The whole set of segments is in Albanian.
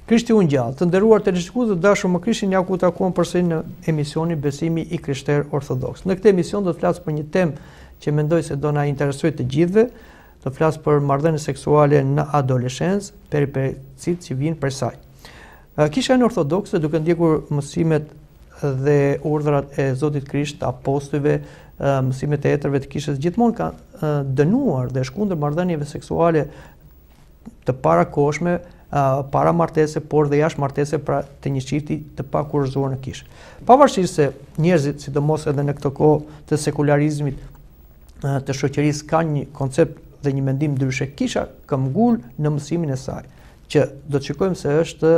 Krishti unë gjallë, të nderuar teleshikues, dashur më Krishtin, ja ku takuam përsëri në emisionin Besimi i Krishtere Orthodhoks. Në këtë emision do të flas për një temë që mendoj se do na interesojë të gjithëve, do flas për marrëdhënie seksuale në adoleshencë, peripecitë që vijnë prej saj. Kisha në Orthodokse, duke ndjekur mësimet dhe urdhrat e Zotit Krisht, apostujve, mësimet e etërve të kishës, gjithmonë ka dënuar dhe shkundër marrëdhënieve seksuale të parakohshme, para martese, por dhe jashtë martese, pra të një çifti të pakurrëzuar në kishë. Pavarësisht se njerëzit, sidomos edhe në këtë kohë të sekularizmit të shoqërisë, kanë një koncept dhe një mendim ndryshe, kisha këmbgul në mësimin e saj, që do të shikojmë se është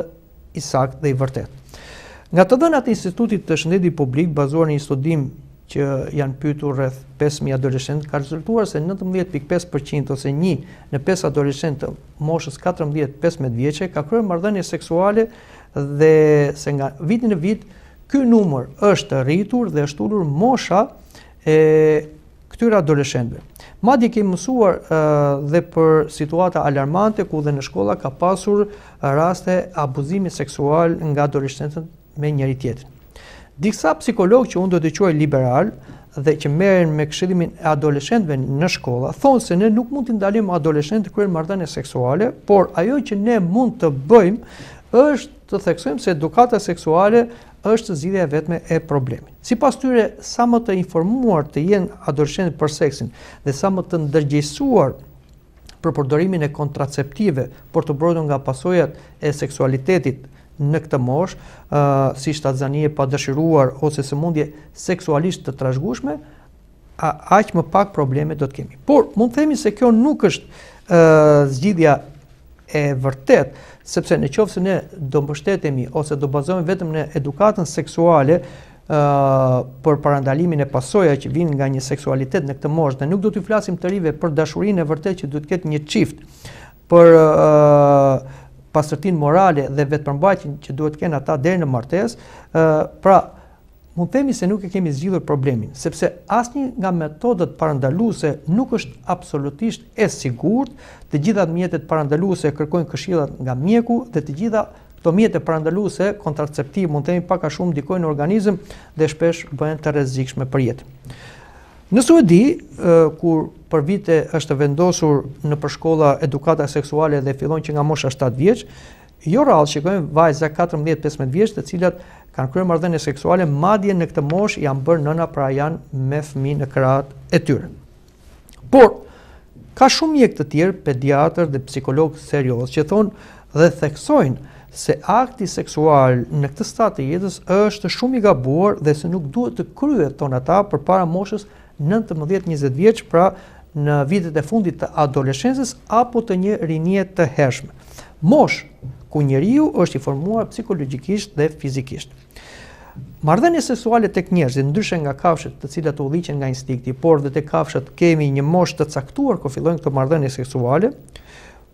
i saktë dhe i vërtetë. Nga të dhënat e Institutit të Shëndetit Publik, bazuar në një studim që janë pyetur rreth 5.000 adoleshentë, ka rezultuar se 19.5% ose 1 në 5 adoleshentë të moshës 14-15 vjeçe ka kryer marrëdhënie seksuale, dhe se nga viti në vit ky numër është rritur dhe është ulur mosha e këtyre adoleshentëve. Madje kemi mësuar dhe për situata alarmante ku dhe në shkolla ka pasur raste abuzimi seksual nga adoleshentët me njëri tjetrin. Disa psikologë që unë do të quaj liberal dhe që merren me këshillimin e adoleshentëve në shkolla, thonë se ne nuk mund të ndalojmë adoleshentë të kryejnë marrëdhënie seksuale, por ajo që ne mund të bëjmë është të theksojmë se edukata seksuale është zgjidhja e vetme e problemit. Sipas tyre, sa më të informuar të jenë adoleshentët për seksin dhe sa më të ndërgjegjësuar për përdorimin e kontraceptive për të mbrojtur nga pasojat e seksualitetit në këtë moshë, si shtatzanie pa dëshiruar ose sëmundje seksualisht të trashëgueshme, aq më pak probleme do të kemi. Por mund të themi se kjo nuk është zgjidhja e vërtet, sepse në qoftë se ne do mbështetemi ose do bazohemi vetëm në edukatën seksuale për parandalimin e pasojave që vijnë nga një seksualitet në këtë moshë, dhe nuk do t'ju flasim të rive për dashurinë e vërtet që duhet të ketë një çift, për pastërtinë morale dhe vetëpërmbajtjen që duhet të kenë ata deri në martesë, pra mund të themi se nuk e kemi zgjidhur problemin, sepse asnjë nga metodat parandaluese nuk është absolutisht e sigurt. Të gjitha mjetet parandaluese kërkojnë këshillat nga mjeku dhe të gjitha këto mjete parandaluese kontraceptiv mund të themi pak a shumë ndikojnë në organizëm dhe shpesh bëhen të rrezikshme për jetë. Në Suedi, kur për vite është vendosur në përshkolla edukata seksuale dhe fillon që nga mosha 7 vjeç, jo rrallë shikojmë vajza 14-15 vjeç të cilat kanë kryer marrëdhënie seksuale, madje në këtë moshë janë bërë nëna, pra janë me fëmijë në krahët e tyre. Por ka shumë mjek të tjerë, pediatër dhe psikologë serioz që thonë dhe theksojnë se akti seksual në këtë stadë të jetës është shumë i gabuar dhe se nuk duhet të kryhet, thonë ata, përpara moshës 19-20 vjeç, pra në vitet e fundit të adoleshencës apo të një rinie të hershme. Moshë ku njeriu është i formuar psikologjikisht dhe fizikisht. Marrëdhënie seksuale tek njerëzit, ndryshe nga kafshët të cilat udhëhiqen nga instinkti, por dhe tek kafshët kemi një moshë të caktuar kur fillojnë këto marrëdhënie seksuale.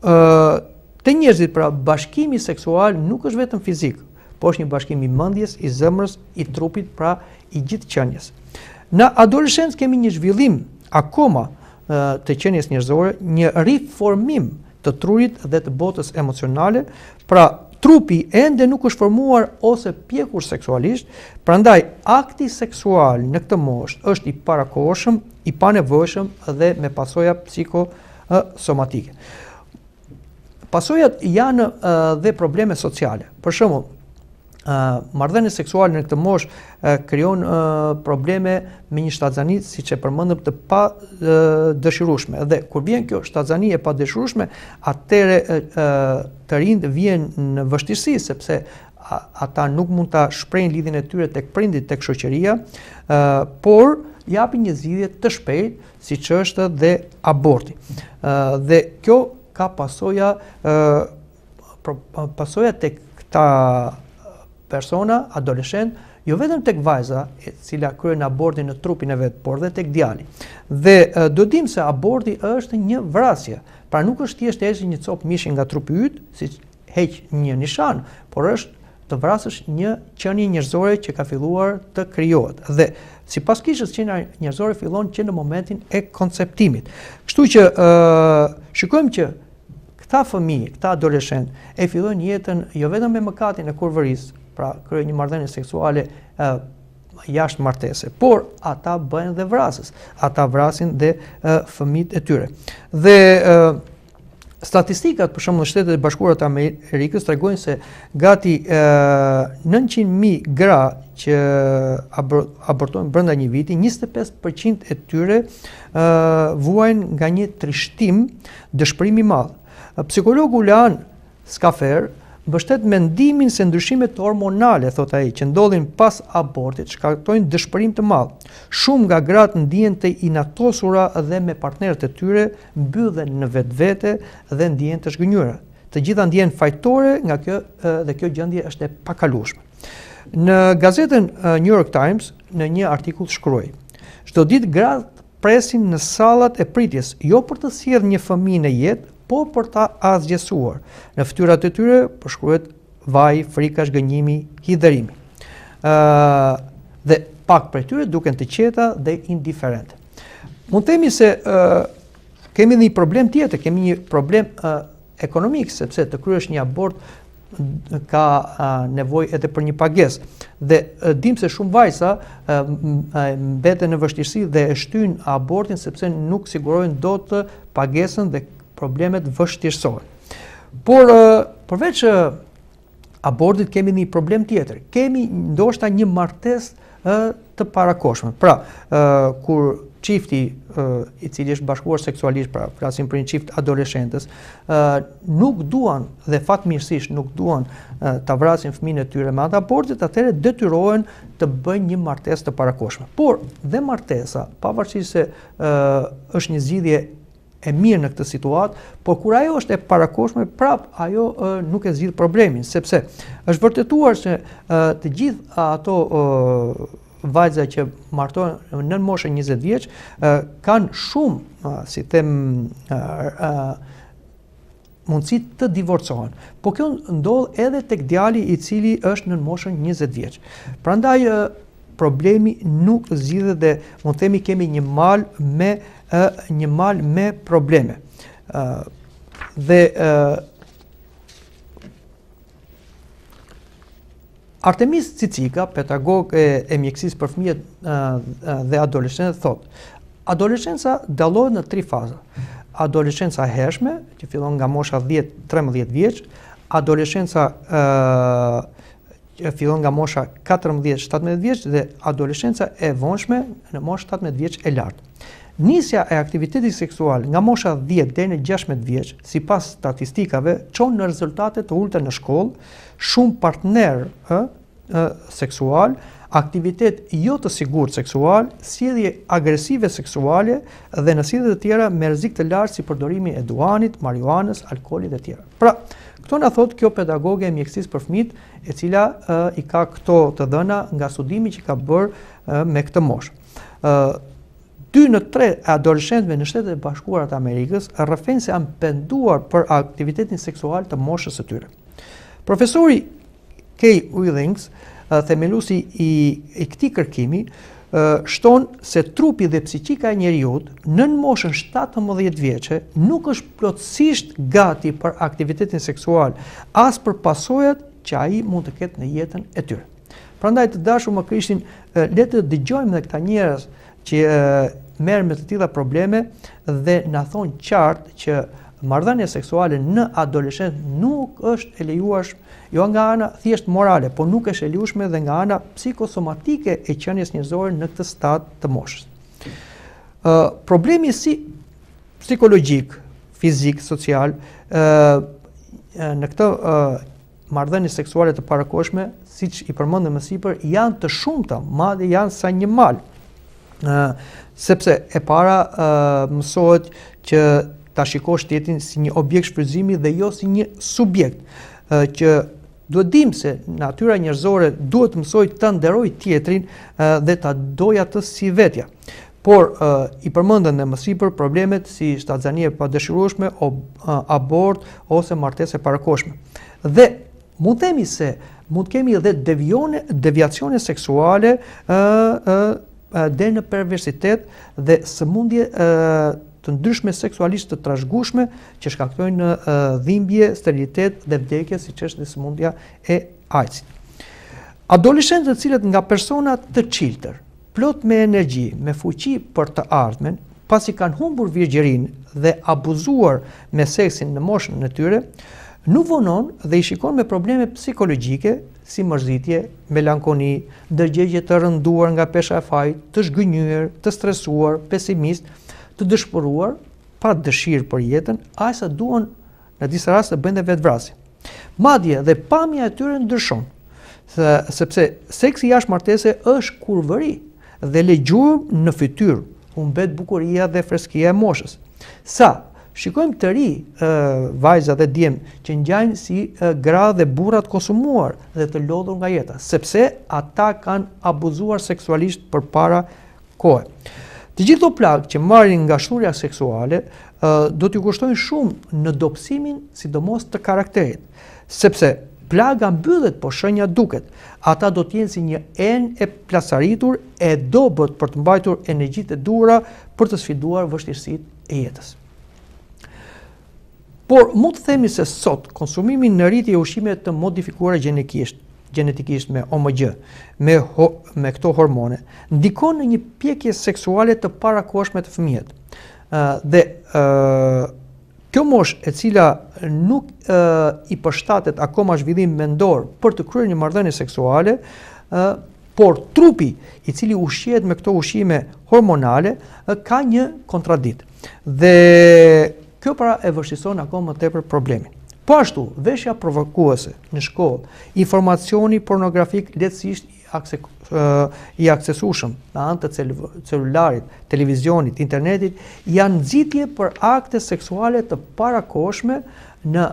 Te njerëzit, pra, bashkimi seksual nuk është vetëm fizik, por është një bashkim i mendjes, i zemrës, i trupit, pra i gjithë qenies. Në adoleshencë kemi një zhvillim akoma të qenies njerëzore, një riformim të trurit dhe të botës emocionale, pra trupi ende nuk është formuar ose pjekur seksualisht, prandaj akti seksual në këtë moshë është i parakohshëm, i panevojshëm dhe me pasoja psikosomatike. Pasojat janë dhe probleme sociale. Për shembull, marrëdhënie seksuale në këtë moshë krijon probleme me një shtatzani, siç e përmendëm, të pa dëshirueshme. Dhe kur vjen kjo shtatzani e pa dëshirueshme, atëre të rinjt vjen në vështirësi, sepse ata nuk mund ta shprehin lidhjen e tyre tek prindit, tek shoqëria, por japin një zgjidhje të shpejtë, siç është dhe aborti. Dhe kjo ka pasoja tek këta persona, adoleshent, jo vetëm tek vajza, e cila kryen abortin në trupin e vet, por dhe tek djali. Dhe do dim se aborti është një vrasje, pra nuk është thjesht heqë një copë mishi nga trupi yt, siç heq një nishan, por është të vrasësh një qenie njerëzore që ka filluar të krijohet. Dhe sipas kishës, qenia njerëzore fillon që në momentin e konceptimit. Kështu që shikojmë që këta fëmijë, këta adoleshent e fillojnë jetën jo vetëm me mëkatin e kurvërisë, pra kryejnë një marrëdhënie seksuale jashtë martese, por ata bëhen dhe vrasës, ata vrasin dhe fëmijët e tyre. Dhe statistikat, për shembull në Shtetet e Bashkuara të Amerikës tregojnë se gati 900.000 gra që abortojnë brenda një viti, 25% e tyre vuajnë nga një trishtim, dëshpërim i madh. Psikologu Leon Skafer mbështet mendimin se ndryshimet hormonale, thot ai, që ndodhin pas abortit shkaktojnë dëshpërim të madh. Shumë nga gratë ndihen të inatosura dhe me partnerët e tyre, mbyllen në vetvete dhe ndihen të zgënjura. Të gjitha ndihen fajtore nga kjo dhe kjo gjendje është e pakalueshme. Në gazetën New York Times në një artikull shkruaj: çdo ditë gratë presin në sallat e pritjes, jo për të sjellë një fëmijë në jetë, po për ta asgjësuar. Në fytyrat e tyre përshkruhet vaj, frika, zgënjimi, hidhërimi. Dhe pak prej tyre duken të qeta dhe indiferente. Mund të themi se kemi një problem tjetër, kemi një problem ekonomik, sepse të kryesh një abort ka nevojë edhe për një pagesë. Dhe dim se shumë vajza mbeten në vështirësi dhe e shtyjnë abortin sepse nuk sigurojnë dot pagesën dhe problemet vështirësohen. Por përveç abortit kemi një problem tjetër. Kemi ndoshta një martesë të parakohshme. Pra, kur çifti i cili është bashkuar seksualisht, pra flasim për një çift adoleshentës, nuk duan dhe fatmirësisht nuk duan ta vrasin fëmijën e tyre me atë abortit, atëherë detyrohen të bëjnë një martesë të parakohshme. Por dhe martesa, pavarësisht se është një zgjidhje e mirë në këtë situatë, por kur ajo është e parakohshme, prap ajo nuk e zgjidh problemin, sepse është vërtetuar se të gjithë ato vajza që martohen nën moshën 20 vjeç kanë shumë, si them, mundësi të divorcohen. Po kjo ndodh edhe tek djali i cili është nën moshën 20 vjeç. Prandaj problemi nuk zgjidhet dhe mund të themi kemi një mal me probleme. Dhe Artemis Cicika, pedagog e mjekësisë për fëmijët dhe adoleshentët, thot: adoleshenca dallohet në 3 faza. Adoleshenca e hershme, që fillon nga mosha 10-13 vjeç, adoleshenca që fillon nga mosha 14-17 vjeç dhe adoleshenca e vonshme në moshë 17 vjeç e lartë. Nisja e aktivitetit seksual nga mosha 10 deri në 16 vjeç, sipas statistikave, çon në rezultate të ulta në shkollë, shumë partner seksual, aktivitet jo të sigurt seksual, sjellje agresive seksuale dhe në sjellje të tjera me rrezik të lartë si përdorimi e duanit, marijuanës, alkoolit e tjera. Pra, këto na thot kjo pedagoge e mjekësisë për fëmijët, e cila i ka këto të dhëna nga studimi që ka bërë me këtë moshë. 2 në 3 adoleshentëve në Shtetet e Bashkuara të Amerikës rrëfejnë se janë penduar për aktivitetin seksual të moshës së tyre. Profesori Kay Willings, themeluesi i këtij kërkimi, shton se trupi dhe psikika e njeriut nën moshën 17 vjeçe nuk është plotësisht gati për aktivitetin seksual, as për pasojat që ai mund të ketë në jetën e tyre. Prandaj të dashur më Krishtin, le të dëgjojmë dhe këta njerëz që merren me të tilla probleme dhe na thonë qartë që marrëdhënia seksuale në adoleshent nuk është e lejuar jo nga ana thjesht morale, por nuk është e lejueshme dhe nga ana psikosomatike e qenies njerëzore në këtë stad të moshës. Problemi si psikologjik, fizik, social në këtë marrëdhënie seksuale të parakohshme, siç i përmendëm më sipër, janë të shumta, madje janë sa një mal. Sepse e para mësohet që ta shikosh tjetrin si një objekt shfrytëzimi dhe jo si një subjekt, që duhet dim se natyra njerëzore duhet mësoj të nderoj tjetrin dhe ta doj atë si vetja. Por i përmendën dhe më sipër problemet si shtatzanie pa dëshirueshme, abort ose martese parakohshme. Dhe mund të themi se mund të kemi edhe deviacione seksuale deri në perversitet dhe sëmundje të ndryshme seksualisht të trashëgueshme që shkaktojnë dhimbje, sterilitet dhe vdekje, siç është dhe sëmundja e AIDS-it. Adoleshentët të cilët nga persona të çiltër, plot me energji, me fuqi për të ardhmen, pasi kanë humbur virgjërinë dhe abuzuar me seksin në moshën e tyre, nuk vonon dhe i shikon me probleme psikologjike si mërzitje, melankoni, ndërgjegje të rënduar nga pesha e fajit, të zhgënjur, të stresuar, pesimist, të dëshpëruar, pa dëshirë për jetën, aq sa duan në disa raste bëjnë dhe vetvrasje. Madje dhe pamja e tyre ndryshon, sepse seksi jashtëmartese është kurvëri dhe legjur në fytyrë, humbet bukuria dhe freskia e moshës. Sa shikojmë të ri vajza dhe djem që ngjajnë si gra dhe burrat konsumuar dhe të lodhur nga jeta, sepse ata kanë abuzuar seksualisht përpara kohë. Të gjithë këto plagë që marrin nga shturja seksuale do t'ju kushtojnë shumë në dobësimin, sidomos të karakterit, sepse plaga mbyllet, po shenja duket. Ata do t'jenë si një enë e plasaritur e dobët për të mbajtur energjitë e duhura për të sfiduar vështirësitë e jetës. Por mund të themi se sot konsumimi në rritje e ushqimeve të modifikuara gjenetikisht me OMG, me këto hormone, ndikon në një pjekje seksuale të parakohshme të fëmijët. Dhe kjo moshë e cila nuk i përshtatet akoma zhvillim mendor për të kryer një marrëdhënie seksuale, por trupi i cili ushqehet me këto ushqime hormonale ka një kontradikt. Dhe kjo para e vështirëson akoma më tepër problemin. Po ashtu, veshja provokuese në shkollë, informacioni pornografik lehtësisht i aksesueshëm në anë të celularit, televizionit, internetit, janë nxitje për akte seksuale të parakohshme në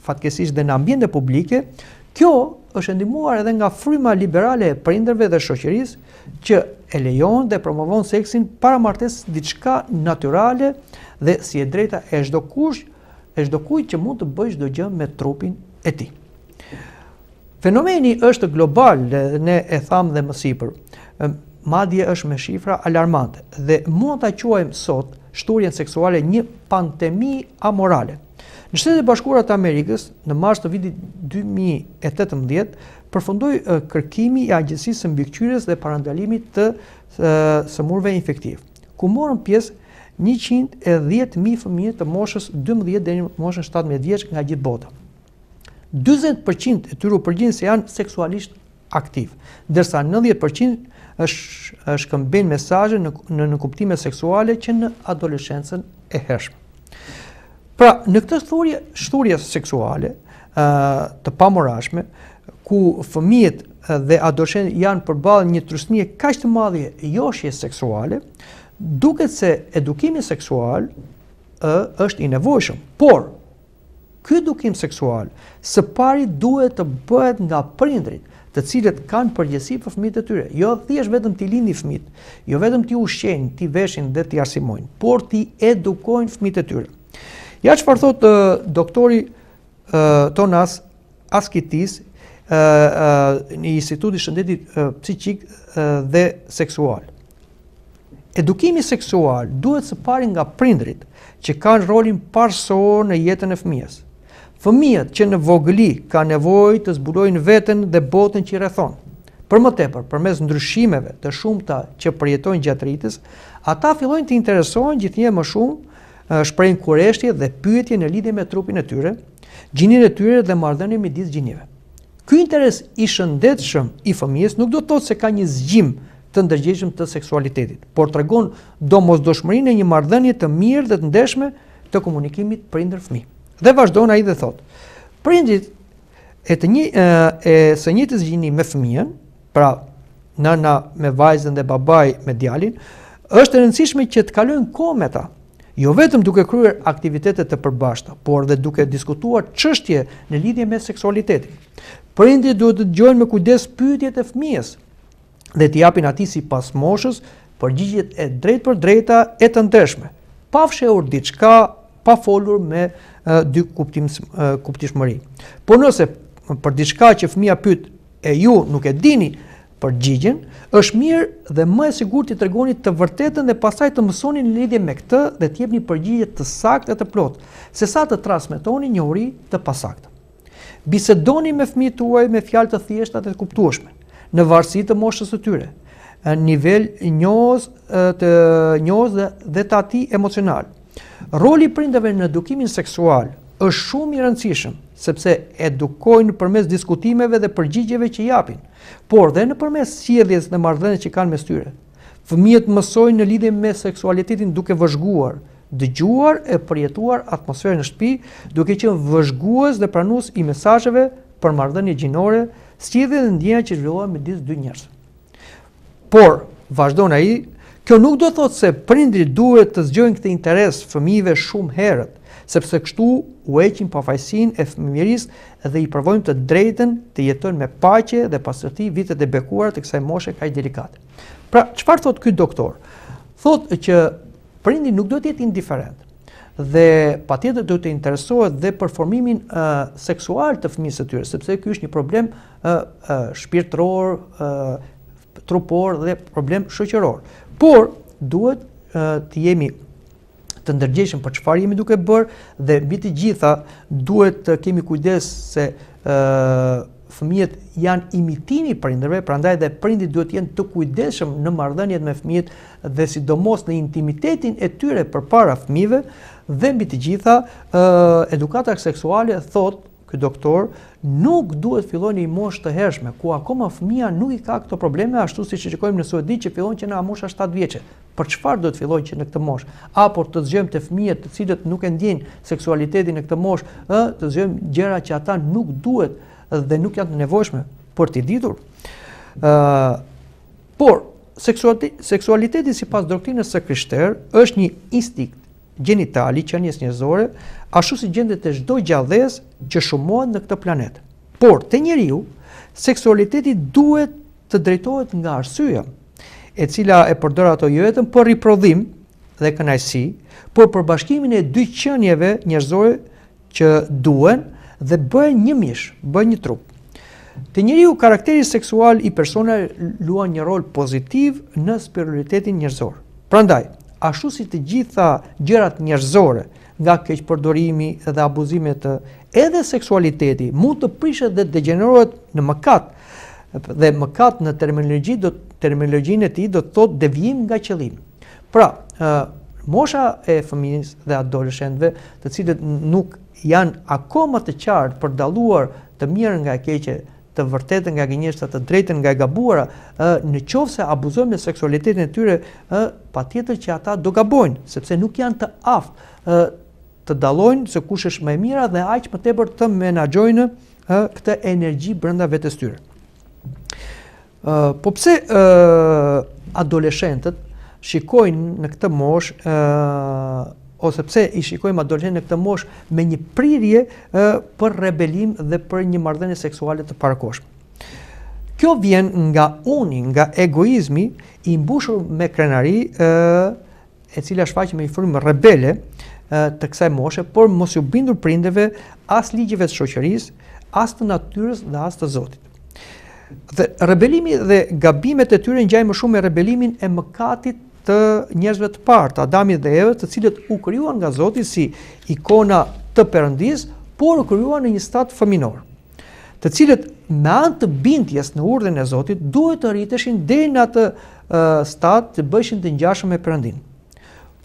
fatkeqësisht dhe në ambiente publike. Kjo është ndihmuar edhe nga fryma liberale e prindërve dhe shoqërisë që e lejon dhe promovon seksin para martesës diçka natyrale dhe si e drejta e çdo kujt që mund të bëjë çdo gjë me trupin e tij. Fenomeni është global, ne e thamë dhe më sipër. Madje është me shifra alarmante dhe mund ta quajmë sot shturjen seksuale një pandemi amorale. Në Shtetet e Bashkuara të Amerikës, në mars të vitit 2018, përfundoi kërkimi i Agjencisë së Mbikëqyrjes dhe Parandalimit të sëmurëve infektiv, ku morën pjesë 110.000 fëmijë të moshës 12 deri në moshën 17 vjeç nga gjithë bota. 40% e tyre u përgjigjen se janë seksualisht aktiv, ndërsa 90% shkëmbejnë mesazhe në kuptime seksuale që në adoleshencën e hershme. Pra, në këtë shturje seksuale të pamorashme, ku fëmijët dhe adoleshentët janë përballë një trusnie kaq të madhe joshje seksuale, duket se edukimi seksual është i nevojshëm, por ky edukim seksual së pari duhet të bëhet nga prindrit, të cilët kanë përgjegjësi për fëmijët e tyre, jo thjesht vetëm t'i lindin fëmijët, jo vetëm t'i ushqejnë, t'i veshin dhe t'i arsimojnë, por t'i edukojnë fëmijët e tyre. Ja çfarë thotë doktori Tonas Askitis në Institutin e Shëndetit Psiqik dhe Seksual. Edukimi seksual duhet së pari nga prindrit që kanë rolin parësor në jetën e fëmijës. Fëmijët që në vogëli kanë nevojë të zbulojnë veten dhe botën që i rrethon. Për më tepër, përmes ndryshimeve të shumta që përjetojnë gjatë rritjes, ata fillojnë të interesohen gjithnjë më shumë, shprehin kurreshtje dhe pyetje në lidhje me trupin e tyre, gjininë e tyre dhe marrëdhënien midis gjinive. Ky interes i shëndetshëm i fëmijës nuk do të thotë se ka një zgjim të ndërgjegjshëm të seksualitetit, por tregon domosdoshmërinë e një marrëdhënie të mirë dhe të ndeshme të komunikimit prindër-fëmijë. Dhe vazhdon ai dhe thotë: prindrit së njëjtës gjini me fëmijën, pra nëna me vajzën dhe babai me djalin, është e rëndësishme që të kalojnë kohë me ta, jo vetëm duke kryer aktivitete të përbashkëta, por dhe duke diskutuar çështje në lidhje me seksualitetin. Prindrit duhet të dëgjojnë me kujdes pyetjet e fëmijës dhe t'i japin atij sipas moshës përgjigjet e drejtë për drejta e të ndeshme, pa fshehur diçka, pa folur me dy kuptimshmëri. Po nëse për diçka që fëmia pyet e ju nuk e dini, përgjigjen, është mirë dhe më e sigurt t'i tregoni të vërtetën dhe pastaj të mësoni në lidhje me këtë dhe t'jepni përgjigje të saktë e të plotë, sesa të transmetoni njohuri të pasaktë. Bisedoni me fëmijët tuaj me fjalë të thjeshta dhe të kuptueshme, në varësi të moshës së tyre, në nivel njohës dhe të atij emocional. Roli i prindërve në edukimin seksual është shumë i rëndësishëm, sepse edukojnë nëpërmes diskutimeve dhe përgjigjeve që japin, por dhe nëpërmes sjelljes dhe marrëdhënies që kanë mes tyre. Fëmijët mësojnë në lidhje me seksualitetin duke vëzhguar, dëgjuar e përjetuar atmosferën në shtëpi, duke qenë vëzhgues dhe pranues i mesazheve për marrëdhënie gjinore, sjellje dhe ndjenja që zhvillohen midis dy njerëzve. Por, vazhdon ai, kjo nuk do thotë se prindrit duhet të zgjojnë këtë interes fëmijëve shumë herët, sepse kështu u heqin pafajësinë e fëmijërisë dhe i provojnë të drejtën të jetojnë me paqe dhe pastërti vitet e bekuara të kësaj moshe kaq delikate. Pra, çfarë thot ky doktor? Thotë që prindi nuk duhet të jetë indiferent dhe patjetër duhet të interesohet dhe për formimin seksual të fëmijës së tyre, sepse ky është një problem shpirtëror, trupor dhe problem shoqëror. Por duhet të jemi të ndërgjegjshëm për çfarë jemi duke bërë dhe mbi të gjitha duhet të kemi kujdes se fëmijët janë imitimi i prindërve, prandaj dhe prindit duhet të jenë të kujdesshëm në marrëdhëniet me fëmijët dhe sidomos në intimitetin e tyre përpara fëmijëve dhe mbi të gjitha edukata seksuale, thot ky doktor, nuk duhet fillojnë në një moshë të hershme, ku akoma fëmia nuk i ka këto probleme, ashtu siç e shikojmë në Suedi që fillon që në mosha 7 vjeçe. Për çfarë do të fillojnë që në këtë moshë? Apo të zgjojmë të fëmijët të cilët nuk e ndjejnë seksualitetin në këtë moshë, të zgjojmë gjëra që ata nuk duhet dhe nuk janë të nevojshme për t'i ditur. Por seksualiteti sipas doktrinës së Krishtere është një instinkt gjenital i qenies njerëzore, ashtu si gjendet e çdo gjallëdhes që shumohet në këtë planet. Por te njeriu, seksualiteti duhet të drejtohet nga arsyeja, e cila e përdor ato jo vetëm për riprodhim dhe kënaqësi, por për bashkimin e dy qenieve njerëzore që duhen dhe bëhen një mish, bëhen një trup. Te njeriu, karakteri seksual i personave luan një rol pozitiv në spiritualitetin njerëzor. Prandaj, ashtu si të gjitha gjërat njerëzore, nga keqpërdorimi dhe abuzimet, edhe seksualiteti mund të prishet dhe degenerohet në mëkat, dhe mëkat në terminologjinë e tij do të thotë devijim nga qëllimi. Pra, mosha e fëmijës dhe adoleshentëve, të cilët nuk janë akoma të qartë për dalluar të mirën nga e keqe, të vërtetën nga gënjeshtra, të drejtën nga e gabuara, në qoftë se abuzojnë me seksualitetin e tyre, patjetër që ata do gabojnë, sepse nuk janë të aftë të dallojnë se kush është më e mira dhe aq më tepër të menaxhojnë këtë energji brenda vetes tyre. Po pse adoleshentët shikojnë në këtë moshë ose pse i shikojmë adoleshentët në këtë moshë me një prirje për rebelim dhe për një marrëdhënie seksuale të parakohshme. Kjo vjen nga uni, nga egoizmi i mbushur me krenari, e cila shfaqet me një formë rebele të kësaj moshe, por mos u bindur prindërve as ligjeve të shoqërisë, as të natyrës dhe as të Zotit. Dhe rebelimi dhe gabimet e tyre ngjajnë më shumë me rebelimin e mëkatit të njerëzve të parë, të Adamit dhe Evës, të cilët u krijuan nga Zoti si ikona të Perëndis, por u krijuan në një stat fëminor, të cilët me anë të bindjes në urdhën e Zotit duhet të rriteshin deri në atë stat të bëheshin të ngjashëm me Perëndin.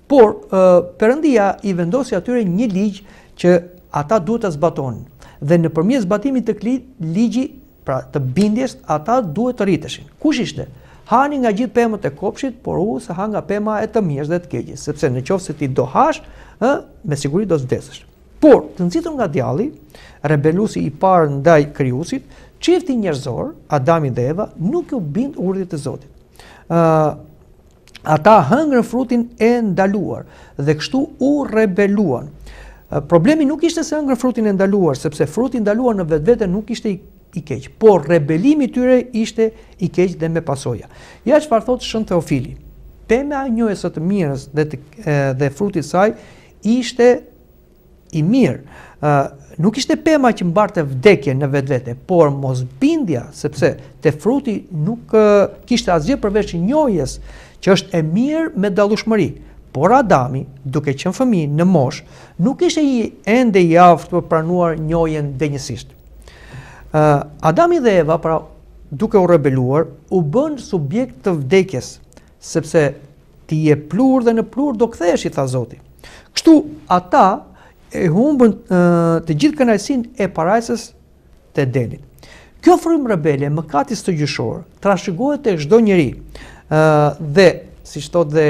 Por Perëndia i vendosi atyre një ligj që ata duhet ta zbatonin. Dhe nëpërmjet zbatimit të këtij ligji, pra të bindjes, ata duhet të rriteshin. Kush ishte? Hani nga gjithë pemët e kopshit, por se ha nga pema e të mirës dhe të keqes, sepse nëse ti do hash, me siguri do vdesësh. Por, të nxitur nga djalli, rebeluesi i parë ndaj krijuesit, çifti njerëzor, Adami dhe Eva, nuk u bind urdhit të Zotit. Ata hëngrën frutin e ndaluar dhe kështu u rebeluan. Problemi nuk ishte se hëngrën frutin e ndaluar, sepse fruti i ndaluar në vetvete nuk ishte i keq, por rebelimi i tyre ishte i keq dhe me pasoja. Ja çfarë thotë Shën Teofili. Pema e njohjes së të mirës dhe fruti i saj ishte i mirë nuk ishte pema që mbarte vdekje në vetvete, por mosbindja, sepse te fruti nuk kishte asgjë përveç njohjes që është e mirë me dallueshmëri. Por Adami, duke qenë fëmijë në moshë, nuk ishte ende i aftë për pranuar njohjen denjësisht. Adami dhe Eva, pra duke u rebeluar, u bën subjekt të vdekjes, sepse ti je plur dhe në plur do kthehesh, i tha Zoti. Kështu ata e humbën të gjithë kënaqësinë e parajsës të Edenit. Kjo frymë rebele, mëkati stojgjëshor, trashëgohet tek çdo njeri. Dhe siç thotë dhe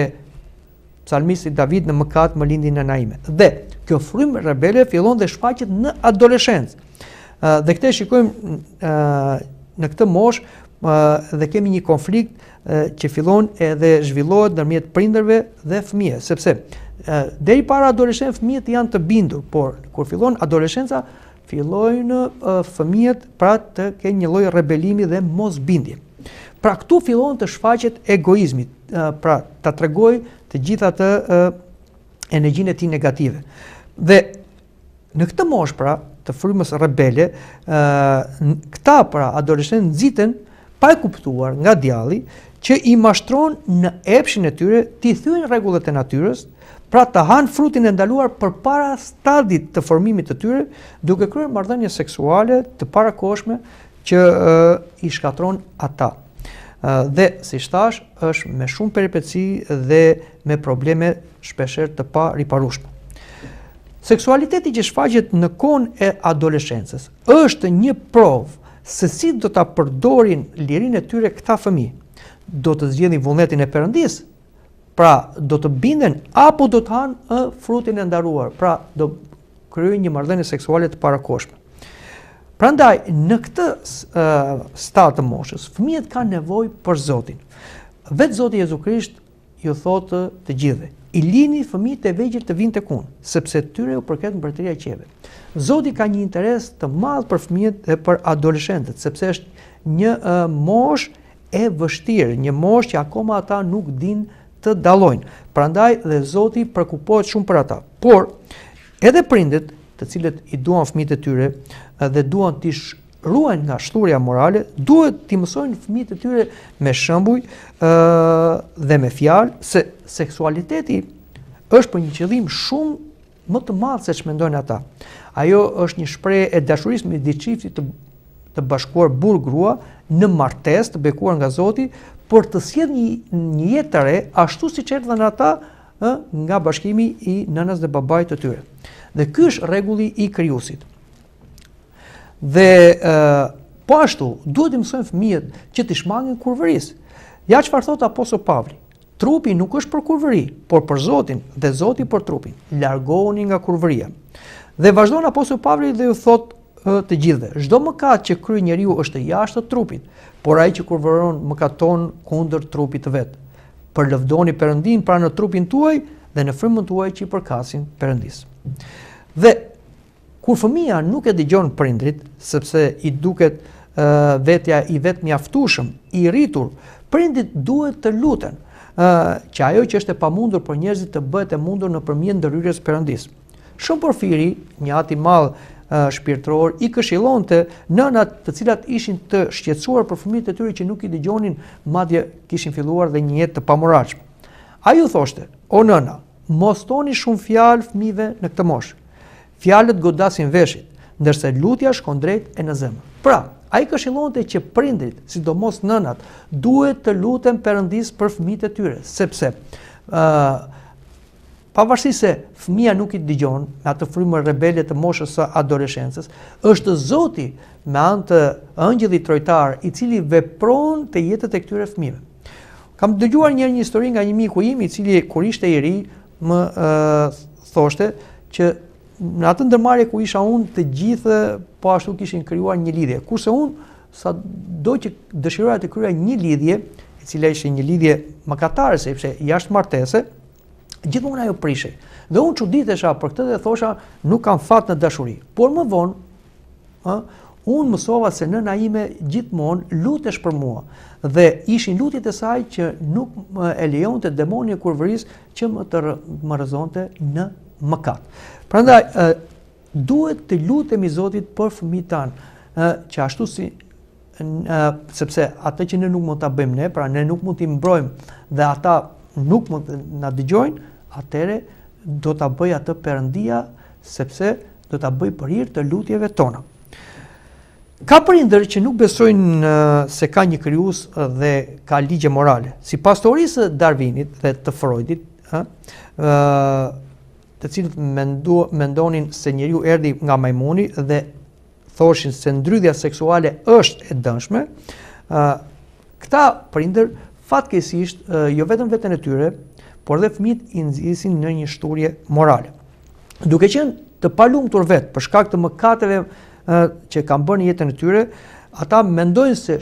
psalmisti David, në mëkat më lindi nëna ime. Dhe kjo frymë rebele fillon dhe shfaqet në adoleshencë. Dhe këtë shikojmë në këtë moshë dhe kemi një konflikt që fillon edhe zhvillohet ndërmjet prindërve dhe fëmijëve, sepse deri para adoleshencës fëmijët janë të bindur, por kur fillon adoleshenca fillojnë fëmijët pra të kenë një lloj rebelimi dhe mosbindje. Pra këtu fillon të shfaqet egoizmi, pra ta tregoj të gjitha të energjinë e tij negative. Dhe në këtë moshë pra të frymës rebele, këta pra adoleshentë nxiten pa e kuptuar nga djalli që i mashtron në epshin e tyre, t'i thyen rregullat e natyrës, pra të hanë frutin e ndaluar përpara stadit të formimit të tyre, duke kryer marrëdhënie seksuale të parakohshme që i shkatron ata. Dhe si thash, është me shumë peripeci dhe me probleme shpeshherë të pa riparueshme. Seksualiteti që shfaqet në kohën e adoleshencës është një provë se si do ta përdorin lirinë e tyre këta fëmijë. Do të zgjedhin vullnetin e Perëndis, pra do të binden apo do të hanë frutin e ndaluar, pra do kryejnë një marrëdhënie seksuale të parakohshme. Prandaj, në këtë stad të moshës, fëmijët kanë nevojë për Zotin. Vetë Zoti Jezu Krisht ju thotë të gjithëve, i lini fëmijët e vegjël të vinë tek unë, sepse tyre u përket mbretëria e qiellit. Zoti ka një interes të madh për fëmijët dhe për adoleshentët, sepse është një moshë e vështirë, një moshë që akoma ata nuk dinë të dallojnë. Prandaj dhe Zoti prekupohet shumë për ata. Por edhe prindët, të cilët i duan fëmijët e tyre dhe duan t'i ruajnë nga shturja morale, duhet t'i mësojnë fëmijët e tyre me shembuj dhe me fjalë se seksualiteti është për një qëllim shumë më të madh se ç'mendojnë ata. Ajo është një shprehje e dashurisë midis çiftit të bashkuar burr-grua në martesë të bekuar nga Zoti për të sjellë një jetë të re ashtu siç erdhën ata nga bashkimi i nënës dhe babait të tyre. Dhe ky është rregulli i krijuesit. Dhe po ashtu duhet të mësojmë fëmijët që të shmangin kurvërisë. Ja çfarë thot Apostoll Pavli. Trupi nuk është për kurvëri, por për Zotin dhe Zoti për trupin. Largohuni nga kurvëria. Dhe vazhdon Apostoll Pavli dhe ju thot të gjithëve, çdo mëkat që kryen njeriu është jashtë të trupit, por ai që kurvëron mëkaton kundër trupit të vet. Përlëvdoni Perëndin pra në trupin tuaj dhe në frymën tuaj që i përkasin Perëndis. Dhe kur fëmia nuk e dëgjon prindrit, sepse i duket vetja i vet mjaftueshëm, i rritur, prindit duhet të luten që ajo që është e pamundur për njerëzit të bëhet e mundur nëpërmjet ndërhyrjes Perëndis. Shumë Porfiri, një ati i madh shpirtëror, i këshillonte nënat të cilat ishin të shqetësuar për fëmijët e tyre që nuk i dëgjonin, madje kishin filluar dhe një jetë të pamoralshme. Ai u thoshte: "O nëna, mos thoni shumë fjalë fëmijëve në këtë moshë. Fjalët godasin veshit, ndërsa lutja shkon drejt e në zemër." Pra, ai këshillonte që prindrit, sidomos nënat, duhet të luten Perëndis për fëmijët e tyre, sepse pavarësisht se fëmia nuk i dëgjon me atë frymë rebele të moshës së adoleshencës, është Zoti me anë të angjëllit trojtar i cili vepron te jetët e këtyre fëmijëve. Kam dëgjuar një histori nga një miku im i cili kur ishte i ri më thoshte që në atë ndërmarrje ku isha unë, të gjithë po ashtu kishin krijuar një lidhje, kurse unë sado që dëshiroja të kryej një lidhje, e cila ishte një lidhje mëkatare sepse jashtë martese, gjithmonë ajo prishej. Dhe unë çuditesha për këtë dhe thosha nuk kam fat në dashuri. Por më vonë, unë mësova se nëna ime gjithmonë lutesh për mua dhe ishin lutjet e saj që nuk e lejonte demoni i kurvërisë që më rrëzonte në mëkat. Prandaj duhet të lutemi Zotit për fëmijët tanë, që ashtu si sepse atë që ne nuk mund ta bëjmë ne, pra ne nuk mund t'i mbrojmë dhe ata nuk mund të na dëgjojnë, atëre do ta bëj atë Perëndia, sepse do ta bëj për hir të lutjeve tona. Ka prindër që nuk besojnë se ka një krijues dhe ka ligje morale. Sipas teorisë së Darwinit dhe të Freudit, të cilët mendonin se njeriu erdhi nga majmuni dhe thoshin se ndrydhja seksuale është e dëmshme, këta prindër fatkeqësisht jo vetëm veten e tyre, por dhe fëmijët i nxisin në një shturje morale. Duke qenë të palumtur vetë për shkak të mëkateve që kanë bërë në jetën e tyre, ata mendojnë se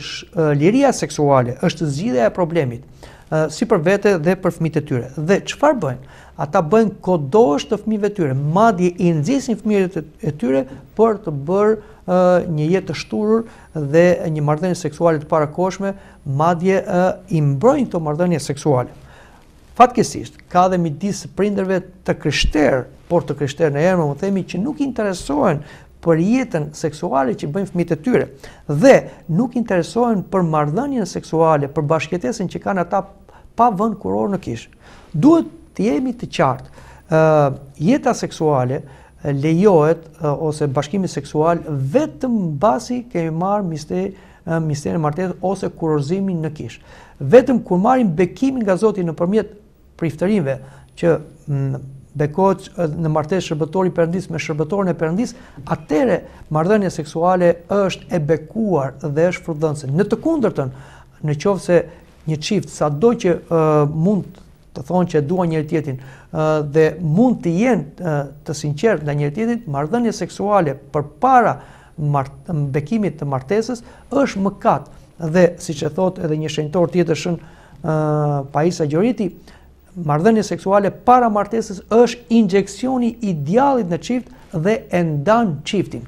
liria seksuale është zgjidhja e problemit, si për vete dhe për fëmijët e tyre. Dhe çfarë bëjnë? Ata bëjnë kodosh të fëmijëve të tyre, madje i nxisin fëmijët e tyre për të bërë një jetë të shturur dhe një marrëdhënie seksuale të parakohshme, madje i mbrojnë këto marrëdhënie seksuale. Fatkeqësisht, ka dhe midis prindërve të Krishterë, por të Krishterë në emër më themi që nuk interesohen për jetën seksuale që bëjnë fëmijët e tyre dhe nuk interesohen për marrëdhënien seksuale, për bashkëjetesën që kanë ata pa vënë kuror në kishë. Duhet të jemi të qartë. Jeta seksuale lejohet ose bashkimi seksual vetëm mbasi kemi marrë misterin e martesës ose kurorzimin në kishë. Vetëm kur marrim bekimin nga Zoti nëpërmjet priftërinjve që bekohet në martesë shërbëtori i Perëndis me shërbëtorin e Perëndis, atëre marrëdhënia seksuale është e bekuar dhe është frutdhënëse. Në të kundërtën, në qoftë se një çift sado që mund të thonë që duan njëri tjetrin dhe mund të jenë të sinqertë ndaj njëri tjetrit, marrëdhënia seksuale përpara bekimit të martesës është mëkat. Dhe siç e thot edhe një shenjtor tjetër shën Paisa Gjoriti, marrëdhënia seksuale para martesës është injeksioni i djallit në çift dhe e ndan çiftin.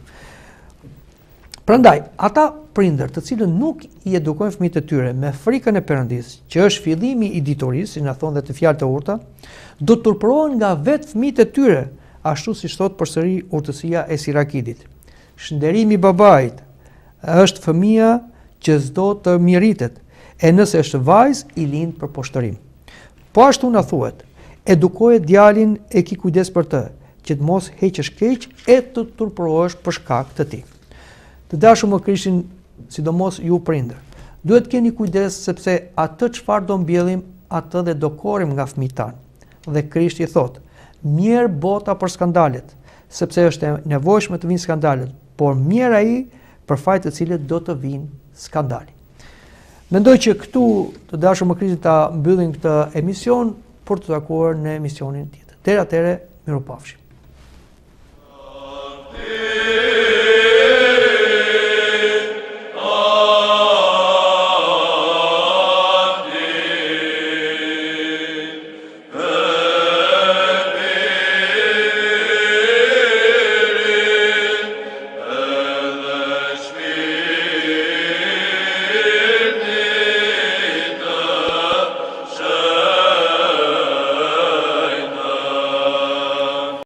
Prandaj, ata prindër të cilët nuk i edukojnë fëmijët e tyre me frikën e Perëndis, që është fillimi i ditorisë, si na thonë dhe të fjalët e urta, do të turpërohen nga vetë fëmijët e tyre, ashtu siç thot përsëri urtësia e Sirakidit. Shënderimi i babait është fëmia që s'do të miritet, e nëse është vajzë i lind për poshtërim. Po ashtu na thuhet, edukoje djalin e ki kujdes për të, që të mos heqësh keq e të turpërohesh për shkak të tij. Të dashur më Krishtin, sidomos ju prindër, duhet keni kujdes sepse atë çfarë do mbjellim, atë dhe do korrim nga fëmijët tanë. Dhe Krishti thot, mirë bota për skandalet, sepse është e nevojshme të vinë skandalet, por mirë ai për fajt të cilët do të vinë skandali. Mendoj që këtu të dashur më Krishtin ta mbyllim këtë emision për të takuar në emisionin tjetër. Deri atëherë, mirupafshim.